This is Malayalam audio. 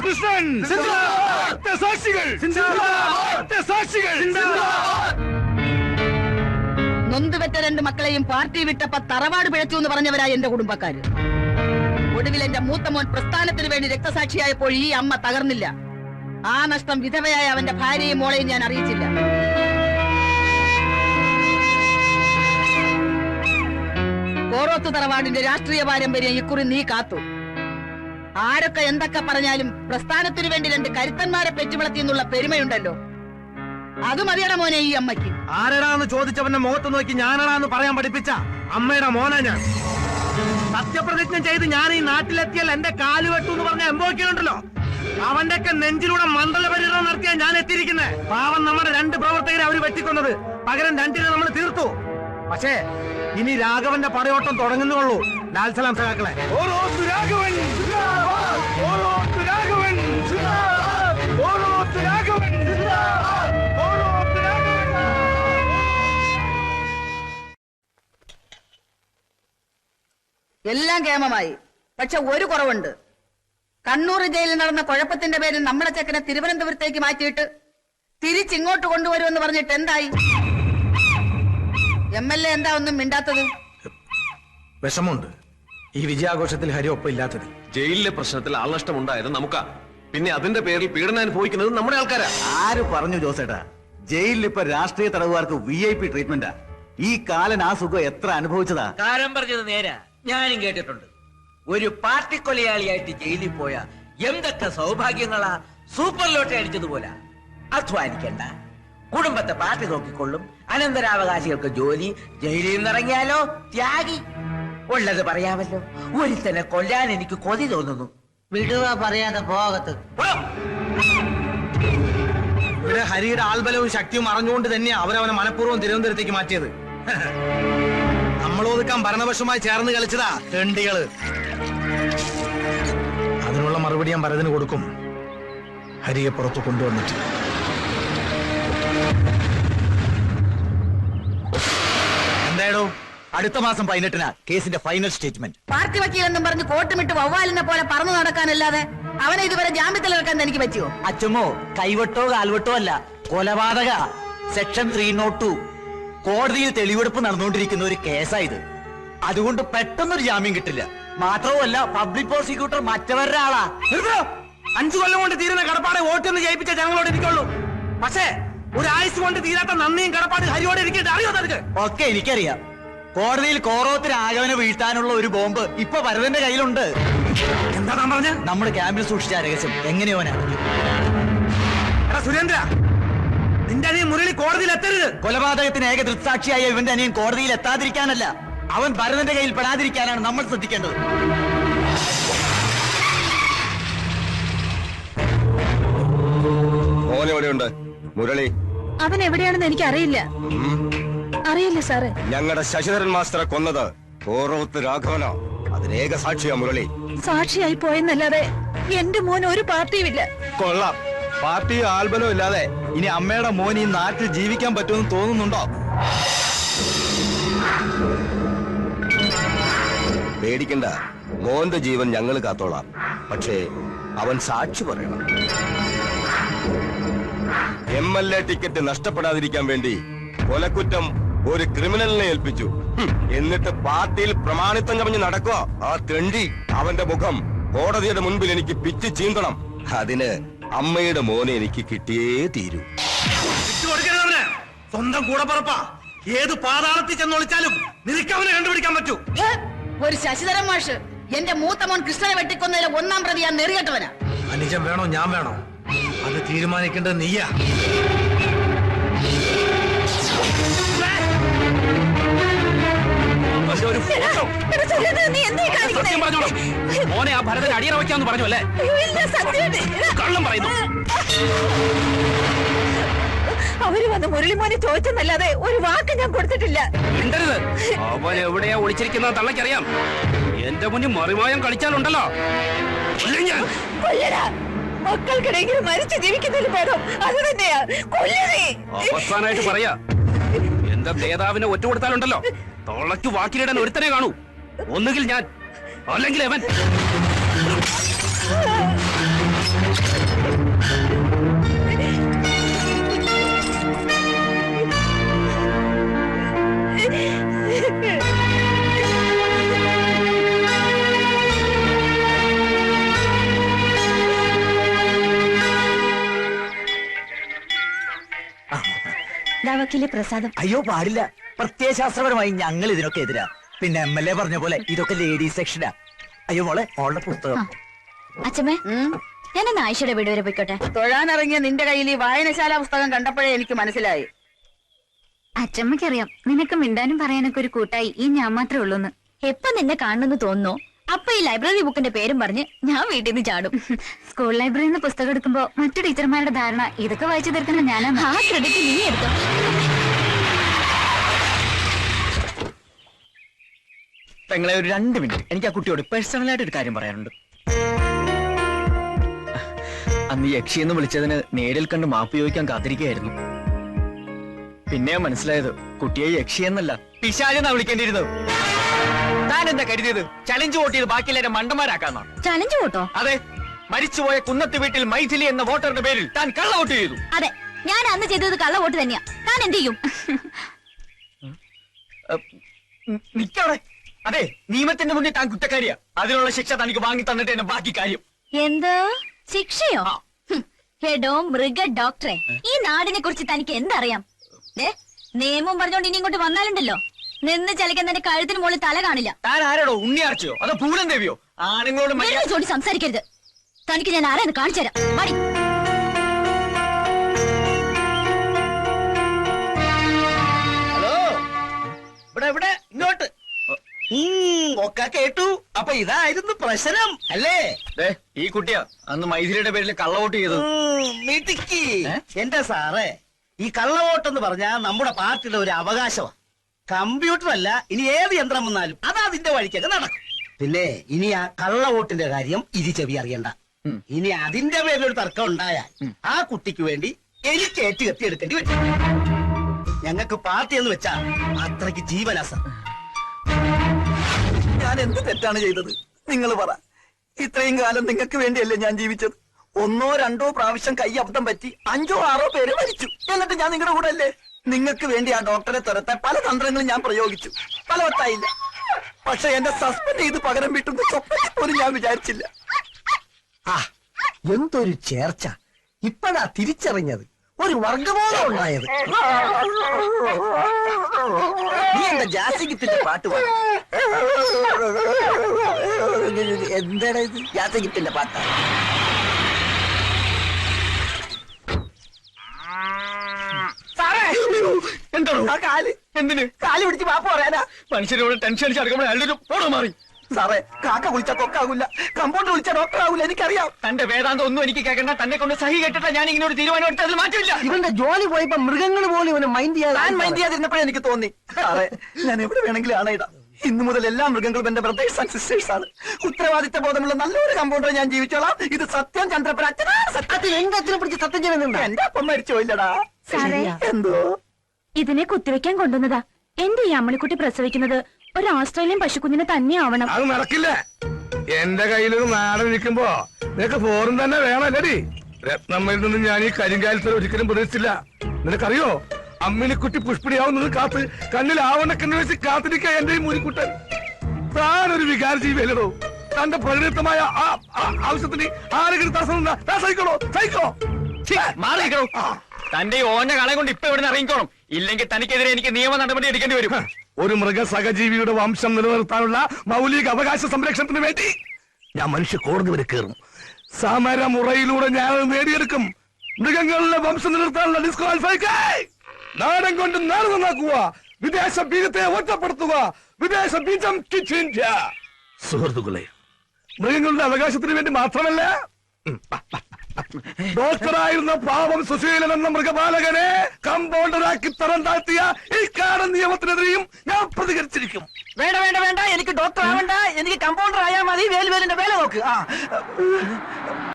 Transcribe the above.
കൃഷ്ണൻ സാക്ഷികൾ സാക്ഷികൾ. നൊന്തുപെറ്റ രണ്ട് മക്കളെയും പാർട്ടി വിട്ടപ്പോ തറവാട് പിഴച്ചു എന്ന് പറഞ്ഞവരായ എന്റെ കുടുംബക്കാര്. ഒടുവിൽ എന്റെ മൂത്ത മോൻ പ്രസ്ഥാനത്തിന് വേണ്ടി രക്തസാക്ഷിയായപ്പോൾ ഈ അമ്മ തകർന്നില്ല. ആ നഷ്ടം വിധവയായ അവന്റെ ഭാര്യയും മോളെയും ഞാൻ അറിയിച്ചില്ല. കോറോത്ത് തറവാടിന്റെ രാഷ്ട്രീയ പാരമ്പര്യം ഇക്കുറി നീ കാത്തു. ആരൊക്കെ എന്തൊക്കെ പറഞ്ഞാലും പ്രസ്ഥാനത്തിനു വേണ്ടി രണ്ട് കരുത്തന്മാരെ പെറ്റുവളർത്തിയെന്നുള്ള പെരുമയുണ്ടല്ലോ, അത് മതിയട മോനെ ഈ അമ്മയ്ക്ക്. ആരടാന്ന് ചോദിച്ചവന്റെ മുഖത്ത് നോക്കി ഞാനടാന്ന് പറയാൻ പഠിപ്പിച്ച അമ്മയുടെ മോനാ ഞാൻ. സത്യപ്രതിജ്ഞ ചെയ്ത് ഞാൻ ഈ നാട്ടിലെത്തിയാൽ എന്റെ കാല് വെട്ടു എന്ന് പറഞ്ഞ എംബോക്കിയുണ്ടല്ലോ, അവന്റെ ഒക്കെ നെഞ്ചിലൂടെ മണ്ഡല പര്യടനം നടത്തിയാ ഞാൻ എത്തിയിരിക്കുന്നത്. പാവം നമ്മുടെ രണ്ട് പ്രവർത്തകരെ അവര് വെട്ടിക്കൊന്നത്, പകരം രണ്ടിനെ നമ്മൾ തീർത്തു. പക്ഷേ ഇനി രാഘവന്റെ പടയോട്ടം തുടങ്ങുന്നുള്ളൂ. ലാൽസലാം സഖാക്കളെ. എല്ലാം കേമമായി. പക്ഷെ ഒരു കുറവുണ്ട്. കണ്ണൂർ ജയിലിൽ നടന്ന കുഴപ്പത്തിന്റെ പേരിൽ നമ്മുടെ ചെക്കനെ തിരുവനന്തപുരത്തേക്ക് മാറ്റിയിട്ട് തിരിച്ചിങ്ങോട്ട് കൊണ്ടുവരുമെന്ന് പറഞ്ഞിട്ട് എന്തായി? MLA എന്താ ഒന്നും മിണ്ടാത്തത്? വിഷമുണ്ട് ഈ വിജയാഘോഷത്തിൽ ഹരി ഒപ്പം ഇല്ലാത്തത്. ജയിലിലെ പ്രശ്നത്തിൽ ആൾനഷ്ടം ഉണ്ടായത് നമുക്കാ. പിന്നെ അതിന്റെ പേരിൽ പീഡനം അനുഭവിക്കുന്നത് നമ്മുടെ ആൾക്കാരാ. ആര് പറഞ്ഞു ജോസേട്ടാ? ജയിലിൽ ഇപ്പൊ രാഷ്ട്രീയ തടവുകാർക്ക് VIP ട്രീറ്റ്മെന്റാ. ഈ കാലൻ ആ സുഖം എത്ര അനുഭവിച്ചതാ. കാരം പറഞ്ഞത് നേരാ, ഞാനും കേട്ടിട്ടുണ്ട്. ഒരു പാർട്ടി കൊലയാളിയായിട്ട് ജയിലിൽ പോയ എന്തൊക്കെ സൗഭാഗ്യങ്ങളാ. Super lottery അടിച്ചതുപോലെ. അധ്വാനിക്കണ്ട, കുടുംബത്തെ പാർട്ടി നോക്കിക്കൊള്ളും, അനന്തരാവകാശികൾക്ക് ജോലി, ജയിലിൽ നിന്നിറങ്ങിയാലോ ത്യാഗി. ഉള്ളത് പറയാമല്ലോ, ഒരുത്തനെ കൊല്ലാൻ എനിക്ക് കൊതി തോന്നുന്നു. വിടുക പറയാതെ പോകത്ത്. ഇവിടെ ഹരിയുടെ ആൾബലവും ശക്തിയും അറിഞ്ഞുകൊണ്ട് തന്നെയാ അവരവനെ മനഃപൂർവ്വം തിരുവനന്തപുരത്തേക്ക് മാറ്റിയത്. നമ്മളൊതുക്കാൻ ഭരണപക്ഷമായി ചേർന്ന് കളിച്ചതാ തെണ്ടികള്. അതിനുള്ള മറുപടി ഞാൻ ഭരതന് കൊടുക്കും, ഹരിയെ പുറത്തു കൊണ്ടുവന്നിട്ട്. എന്തായാലും അടുത്ത മാസം 18-നാ കേസിന്റെ ഫൈനൽ സ്റ്റേറ്റ്മെന്റ്. പാർട്ടി വക്കീലെന്നും പറഞ്ഞ് കോട്ടുമിട്ട് വവ്വാലിനെ പോലെ പറന്നു നടക്കാനല്ലാതെ അവനെ ഇതുവരെ ജാമ്യത്തിലിറക്കാൻ എനിക്ക് പറ്റിയോ? അച്ഛമ്മോ, കൈവട്ടോ കാൽവട്ടോ അല്ല, കൊലപാതക. സെക്ഷൻ 302 കോടതിയിൽ തെളിവെടുപ്പ് നടന്നുകൊണ്ടിരിക്കുന്ന ഒരു കേസായത്. അതുകൊണ്ട് പെട്ടെന്നൊരു ജാമ്യം കിട്ടില്ല. മാത്രവുമല്ല, പബ്ലിക് പ്രോസിക്യൂട്ടർ മറ്റവരുടെ ആളാ. 5 കൊല്ലം കൊണ്ട് തീരുന്ന കടപ്പാടെ വോട്ടൊന്ന് ജയിപ്പിച്ച ജനങ്ങളോട് ഇരിക്കുള്ളൂ. പക്ഷേ ഒരാഴ്ച കൊണ്ട് തീരാത്ത നന്ദിയും കടപ്പാട് ഹരിയോടെ ഇരിക്കട്ടെ. അറിയോ നിനക്ക്? ഒക്കെ എനിക്കറിയാം. കോടതിയിൽ കോറോത്തിന് രാഘവനെ വീഴ്ത്താനുള്ള ഒരു ബോംബ് ഇപ്പൊ ഭരതന്റെ കയ്യിലുണ്ട്. എന്താ താൻ പറഞ്ഞ? നമ്മുടെ ക്യാമ്പിൽ സൂക്ഷിച്ച രഹസ്യം എങ്ങനെയോനാ? സുരേന്ദ്ര, നിന്റെ അനിയൻ മുരളി കോടതിയിൽ എത്തരുത്. കൊലപാതകത്തിന് ഏക ദൃക്സാക്ഷിയായ ഇവന്റെ അനിയൻ കോടതിയിൽ എത്താതിരിക്കാനല്ല, അവൻ ഭരതന്റെ കയ്യിൽ പെടാതിരിക്കാനാണ് നമ്മൾ ശ്രദ്ധിക്കേണ്ടത്. മോനെവിടെയുണ്ട് മുരളി? അവൻ എവിടെയാണെന്ന് എനിക്ക് അറിയില്ല. അറിയില്ല സാറ്. ഞങ്ങളുടെ ശശിധരൻ മാസ്റ്ററെ കൊന്നത് കോറോത്ത് രാഘവനോ? അതിനേക സാക്ഷിയാ മുരളി. സാക്ഷിയായി പോയെന്നല്ലാതെ എന്റെ മോൻ ഒരു പാർട്ടിയുമില്ല. കൊള്ളാം. പാർട്ടിയോ ആൽബലോ ഇല്ലാതെ ഇനി അമ്മയുടെ മോൻ ഈ നാട്ടിൽ ജീവിക്കാൻ പറ്റുമെന്ന് തോന്നുന്നുണ്ടോ? പേടിക്കണ്ട, മോന്റെ ജീവൻ ഞങ്ങൾ കാത്തോളാം. പക്ഷേ അവൻ സാക്ഷി പറയണം. MLA ടിക്കറ്റ് നഷ്ടപ്പെടാതിരിക്കാൻ വേണ്ടി കൊലക്കുറ്റം ഒരു ക്രിമിനലിനെ ഏൽപ്പിച്ചു. എന്നിട്ട് പാർട്ടിയിൽ പ്രമാണിത്വം കവിഞ്ഞ് നടക്കുക ആ തെണ്ടി. അവന്റെ മുഖം കോടതിയുടെ മുൻപിൽ എനിക്ക് പിച്ച് ചീന്തണം. അതിന് അമ്മയുടെ മോനെ എനിക്ക് കിട്ടിയേ തീരൂ. സ്വന്തം കൂടപ്പുറപ്പാ. ഏത് പാതാളത്തിൽ ചെന്നൊളിച്ചാലും നിനക്ക് അവനെ കണ്ടുപിടിക്കാൻ പറ്റൂ. ഒരു ശശിധരൻ മാഷ് എന്റെ മൂത്ത മോൻ കൃഷ്ണനെ വെട്ടിക്കൊന്നതിലെ 1-ാം പ്രതി ഞാൻ നെറികെട്ടവനാ. അനുജൻ വേണോ ഞാൻ വേണോ അത് തീരുമാനിക്കേണ്ടത് നീയാ. മോനെ ആ ഭരതൻ അടിയറ വയ്ക്കാന്ന് പറഞ്ഞു അല്ലേ? കള്ളം പറയുന്നു. അവര് വന്ന് മുരളിമോനെ ചോദിച്ചെന്നല്ലാതെ ഒരു വാക്ക് ഞാൻ കൊടുത്തിട്ടില്ല. മിണ്ടരുത്. അവൻ എവിടെയാ ഒളിച്ചിരിക്കുന്ന തള്ളക്കറിയാം. എന്റെ മുന്നിൽ മറിമായം കളിച്ചാലുണ്ടല്ലോ. മക്കൾക്കിടയിൽ മരിച്ചു ജീവിക്കുന്നതിൽ ഭേദം അത് തന്നെയാ. അവസാനായിട്ട് പറയാ, എന്റെ നേതാവിനെ ഒറ്റ കൊടുത്താലുണ്ടല്ലോ തൊള്ളയ്ക്ക് വാക്കിലിടാൻ ഒരുത്തനെ കാണൂ. ഒന്നുകിൽ ഞാൻ, അല്ലെങ്കിൽ അവൻ. വക്കീലെ പ്രസാദം. അയ്യോ പാടില്ല, പ്രത്യയശാസ്ത്രപരമായി ഞങ്ങൾ ഇതിനൊക്കെ എതിരാ. പിന്നെ MLA പറഞ്ഞ പോലെ ഇതൊക്കെ ലേഡീസ് സെക്ഷനാ. അയ്യോ മോളെ, മോളുടെ പുസ്തകം. അച്ഛമ്മേ, ഞാനൊന്ന് ആയിഷയുടെ വീട് വരെ പോയിക്കോട്ടെ. തൊഴാനിറങ്ങിയ നിന്റെ കയ്യിൽ ഈ വായനശാല പുസ്തകം കണ്ടപ്പോഴേ എനിക്ക് മനസ്സിലായി. അച്ഛമ്മയ്ക്കറിയാം നിനക്ക് മിണ്ടാനും പറയാനൊക്കെ ഒരു കൂട്ടായി ഈ ഞാൻ മാത്രമേ ഉള്ളൂന്ന്. എപ്പൊ നിന്നെ കാണുന്നു തോന്നുന്നു അപ്പൊ ഈ ലൈബ്രറി ബുക്കിന്റെ പേരും പറഞ്ഞ് ഞാൻ വീട്ടിൽ നിന്ന് ചാടും. സ്കൂൾ ലൈബ്രറിയിൽ നിന്ന് പുസ്തകം എടുക്കുമ്പോ മറ്റു ടീച്ചർമാരുടെ ധാരണ ഇതൊക്കെ വായിച്ചു തീർക്കുന്ന ഞാനാണ്. ആ ക്രെഡിറ്റ് നീ എടുത്തോ. പെങ്ങളെ ഒരു 2 മിനിറ്റ്, എനിക്ക് ആ കുട്ടിയോട് പേഴ്സണലായിട്ട് ഒരു കാര്യം പറയാനുണ്ട്. അന്ന് യക്ഷിയെന്ന് വിളിച്ചതിന് നേരിൽ കണ്ട് മാപ്പ് ചോദിക്കാൻ കാത്തിരിക്കുകയായിരുന്നു. പിന്നെ മനസ്സിലായത് കുട്ടിയെ യക്ഷിയെന്നല്ല പിശാചെന്നാ വിളിക്കേണ്ടിയിരുന്നത്. താൻ എന്താ കരുതിയത് ചലഞ്ച് വോട്ട് ചെയ്ത് ബാക്കിയെല്ലാവരും മണ്ടന്മാരാക്കാന്നാ? ചലഞ്ച് വോട്ടോ? അതെ, മരിച്ചുപോയ കുന്നത്ത് വീട്ടിൽ മൈഥിലി എന്ന വോട്ടറുടെ പേരിൽ താൻ കള്ള വോട്ട് ചെയ്തു. അതെ, ഞാൻ അന്ന് ചെയ്തത് കള്ള വോട്ട് തന്നെയാ. താൻ എന്ത് ചെയ്യും? നിക്കവിടെ. അതെ, നിയമത്തിന്റെ മുന്നിൽ താൻ കുറ്റക്കാരിയാ. അതിനുള്ള ശിക്ഷ തനിക്ക് വാങ്ങി തന്നിട്ട് തന്നെ ബാക്കി കാര്യം. എന്ത് ശിക്ഷയോ? ഹെഡോ മൃഗ ഡോക്ടറെ, ഈ നാടിനെ കുറിച്ച് തനിക്ക് എന്തറിയാം? നിയമം പറഞ്ഞോണ്ട് ഇനി ഇങ്ങോട്ട് വന്നാലുണ്ടല്ലോ, നിന്ന് ചലിക്കാൻ തന്റെ കഴുത്തിന് മുകളിൽ തല കാണില്ല. താൻ ആരോടോ, ഉണ്ണിയാർച്ചയോ അതോ പൂലം ദേവിയോ? ആണുങ്ങളോട് ചോടി സംസാരിക്കരുത്. തനിക്ക് ഞാൻ ആരാന്ന് കാണിച്ചു തരാം. മടി. ഹലോ, ഇവിടെ ഇങ്ങോട്ട്. ഒക്കെ കേട്ടു. അപ്പൊ ഇതായിരുന്നു പ്രശ്നം അല്ലേ? ഈ കുട്ടിയാ അന്ന് മൈഥിലിയുടെ പേരിൽ കള്ളവോട്ട് ചെയ്തത്. മിടുക്കി. എന്റെ സാറേ, ഈ കള്ളവോട്ടെന്ന് പറഞ്ഞാൽ നമ്മുടെ പാർട്ടിയുടെ ഒരു അവകാശമാണ്. കമ്പ്യൂട്ടർ അല്ല, ഇനി ഏത് യന്ത്രം വന്നാലും അത് അതിന്റെ വഴിക്കൊക്കെ നടക്കും. പിന്നെ ഇനി ആ കള്ളവോട്ടിന്റെ കാര്യം ചെവി അറിയണ്ട. ഇനി അതിന്റെ പേരിലൊരു തർക്കം ഉണ്ടായാൽ ആ കുട്ടിക്ക് വേണ്ടി എനിക്ക് ഏറ്റുകത്തി എടുക്കേണ്ടി വരും. ഞങ്ങൾക്ക് പാർട്ടി എന്ന് വെച്ചാ അത്രയ്ക്ക് ജീവനാസ. ഞാൻ എന്ത് തെറ്റാണ് ചെയ്തത്? നിങ്ങൾ പറ. ഇത്രയും കാലം നിങ്ങൾക്ക് വേണ്ടിയല്ലേ ഞാൻ ജീവിച്ചത്? 1 or 2 പ്രാവശ്യം കൈ അബദ്ധം പറ്റി 5 or 6 പേര് മരിച്ചു. എന്നിട്ട് ഞാൻ നിങ്ങളുടെ കൂടെ അല്ലേ? നിങ്ങൾക്ക് വേണ്ടി ആ ഡോക്ടറെ തുരത്താൻ പല തന്ത്രങ്ങളും ഞാൻ പ്രയോഗിച്ചു. ഫലവത്തായില്ല. പക്ഷെ എന്നെ സസ്പെൻഡ് ചെയ്ത് പകരം വീട്ടുന്ന സ്വപ്നത്തിൽ പോലും ഞാൻ വിചാരിച്ചില്ല. എന്തൊരു ചേർച്ച! ഇപ്പഴാ തിരിച്ചറിഞ്ഞത്, ഒരു വർഗബോധം ഉണ്ടായത്. നീ എന്താ ജാസിഗിത്തിന്റെ പാട്ട് പാടും? എന്താണ് ഇത്? ജാസിഗിത്തിന്റെ പാട്ടാ? എന്താണോ ആ കാല്? എന്തിന് കാല് പിടിച്ച് പാപ്പ പറയാനാ? മനുഷ്യരോട് ടെൻഷൻ അടിച്ച് അടുക്കുമ്പോൾ അയാളൊരു ഓടോ മാറി. സാറേ, കാക്ക വിളിച്ചാൽ കൊക്കാകൂല, കമ്പൗണ്ടർ വിളിച്ചാൽ ഡോക്ടർ ആകൂല. എനിക്കറിയാം. തന്റെ വേദാന്തം ഒന്നും എനിക്ക് കേൾക്കണ്ട. തന്നെ കൊണ്ട് സഹി കേട്ടിട്ടാ ഞാൻ ഇങ്ങനെ ഒരു തീരുമാനം എടുത്ത് അതിൽ മാറ്റമില്ല. ഇവന്റെ ജോലി പോയപ്പോ മൃഗങ്ങൾ പോലും ഇവനെ മൈൻഡ് മൈൻഡ് ചെയ്യാതിരുന്നപ്പോഴേ എനിക്ക് തോന്നി. സാറേ, ഞാൻ എവിടെ വേണമെങ്കിലും ആണയിടാം. ഇന്നു മുതൽ എല്ലാ മൃഗങ്ങളും എന്റെ ബ്രദേഴ്സ് ആൻഡ് സിസ്റ്റേഴ്സ് ആണ്. ഉത്തരവാദിത്ത ബോധമുള്ള നല്ലൊരു കമ്പൗണ്ടറെ ഞാൻ ജീവിച്ചോളാം. ഇത് സത്യം. ചന്ദ്രപ്പൻ അച്ഛനെ പിടിച്ച് സത്യം ചെയ്യുന്നുണ്ട്. എന്റെ അപ്പം മരിച്ചു പോയില്ലടാ. എന്തോ ഇതിനെ കുത്തിവെക്കാൻ കൊണ്ടുവന്നതാ. എന്റെ ഈ അമ്മളിക്കുട്ടി പ്രസവിക്കുന്നത് ഒരു ഓസ്ട്രേലിയൻ പശുക്കുഞ്ഞിനെ തന്നെ ആവണം. അത് നടക്കില്ല. എന്റെ കയ്യിലൊരു നാടൻ നിൽക്കുമ്പോ നിനക്ക് ഫോറും തന്നെ വേണമല്ലടി. രത്നമ്മയിൽ നിന്ന് ഞാൻ ഈ കരിങ്കാലത്തിൽ ഒരിക്കലും പ്രതീക്ഷിച്ചില്ല. നിനക്കറിയോ, അമ്മിനിക്കുട്ടി പുഷ്പിടിയാവുന്നത് കാത്ത് കണ്ണിൽ ആവണക്കെന്ന് വെച്ച് കാത്തിരിക്കുക എന്റെ ഈ മുരിക്കുട്ടൻ. താനൊരു വികാര ജീവിയല്ലോ. തന്റെ പ്രകൃതമായ ആവശ്യത്തിന് ആരെങ്കിലും തടസ്സം സഹിക്കണോ? സഹിക്കോ? മാറിക്കണോ? തന്റെ ഈ ഓന്റെ കളെ കൊണ്ട് ഇപ്പൊ ഇവിടെ ഇറങ്ങിക്കോണം. ഇല്ലെങ്കിൽ തനിക്കെതിരെ എനിക്ക് നിയമ നടപടി എടുക്കേണ്ടി വരും. ഒരു മൃഗ സഹജീവിയുടെ വംശം നിലനിർത്താനുള്ള മൗലിക അവകാശ സംരക്ഷണത്തിന് വേണ്ടി ഞാൻ മനുഷ്യ കോടതി വരെ കയറും. സമരമുറയിലൂടെ ഞാൻ നേടിയെടുക്കും. മൃഗങ്ങളുടെ വംശം നിലനിർത്താനുള്ള ഡിസ്ക്വാളിഫൈ. നാടൻ കൊണ്ട് നാട് നന്നാക്കുക, വിദേശ ബീജത്തെ ഒറ്റപ്പെടുത്തുക, വിദേശ ബീജം സുഹൃത്തുക്കളെ, മൃഗങ്ങളുടെ അവകാശത്തിന് വേണ്ടി മാത്രമല്ല, ഡോക്ടറായിരുന്ന പാവം സുശീലൻ എന്ന മൃഗപാലകനെ കമ്പൗണ്ടറാക്കി തരം താഴ്ത്തിയ ഈ കാടൻ നിയമത്തിനെതിരെയും ഞാൻ പ്രതികരിച്ചിരിക്കും. വേണ്ട, എനിക്ക് ഡോക്ടർ ആവണ്ട, എനിക്ക് കമ്പൗണ്ടർ ആയാൽ മതി. വേലുവേലിന്റെ വേല നോക്ക്.